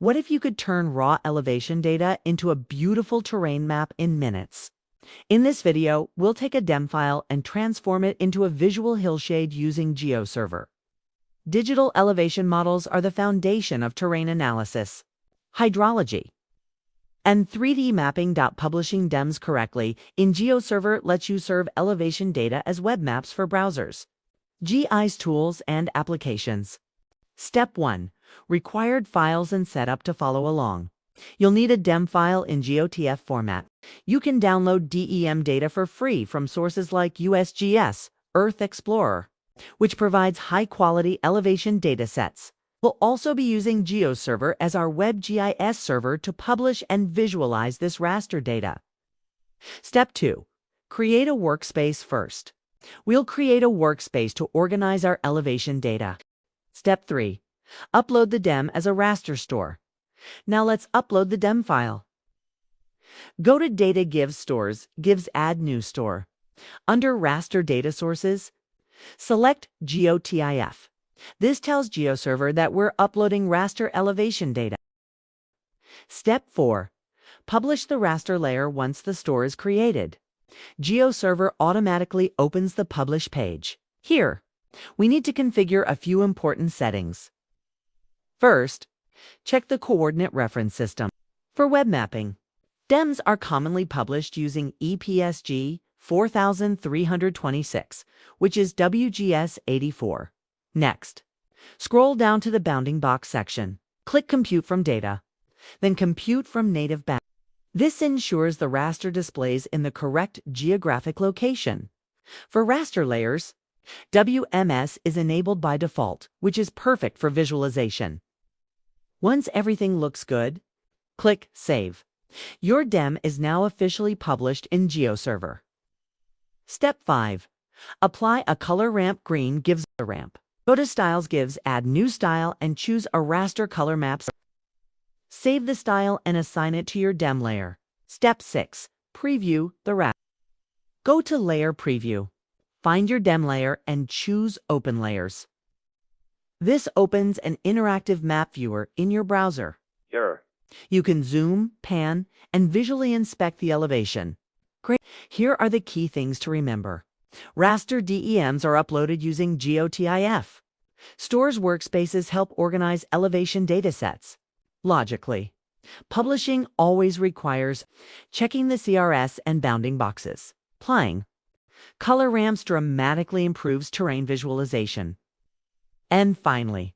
What if you could turn raw elevation data into a beautiful terrain map in minutes? In this video, we'll take a DEM file and transform it into a visual hillshade using GeoServer. Digital elevation models are the foundation of terrain analysis, hydrology, and 3D mapping. Publishing DEMs correctly in GeoServer lets you serve elevation data as web maps for browsers. GIS tools and applications. Step 1. Required files and setup to follow along. You'll need a DEM file in GeoTIFF format. You can download DEM data for free from sources like USGS, Earth Explorer, which provides high-quality elevation datasets. We'll also be using GeoServer as our web GIS server to publish and visualize this raster data. Step 2. Create a workspace first. We'll create a workspace to organize our elevation data. Step 3. Upload the DEM as a raster store. Now let's upload the DEM file. Go to Data Gives Stores, Gives Add New Store. Under Raster Data Sources, select GeoTIFF. This tells GeoServer that we're uploading raster elevation data. Step 4. Publish the raster layer once the store is created. GeoServer automatically opens the Publish page. Here, we need to configure a few important settings. First, check the coordinate reference system. For web mapping, DEMs are commonly published using EPSG 4326, which is WGS 84. Next, scroll down to the bounding box section. Click Compute from Data, then Compute from Native Bound. This ensures the raster displays in the correct geographic location. For raster layers, WMS is enabled by default, which is perfect for visualization. Once everything looks good, click Save. Your DEM is now officially published in GeoServer. Step 5. Apply a color ramp. Green gives a ramp. Go to Styles, Gives, Add New Style, and choose a raster color map. Save the style and assign it to your DEM layer. Step 6. Preview the raster. Go to Layer Preview. Find your DEM layer and choose Open Layers. This opens an interactive map viewer in your browser. Here. You can zoom, pan, and visually inspect the elevation. Great. Here are the key things to remember. Raster DEMs are uploaded using GeoTIFF. Stores workspaces help organize elevation datasets. Logically, publishing always requires checking the CRS and bounding boxes. Applying color ramps dramatically improves terrain visualization. And finally,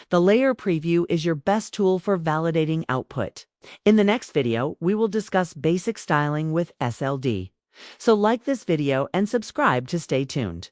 the layer preview is your best tool for validating output. In the next video, we will discuss basic styling with SLD. So like this video and subscribe to stay tuned.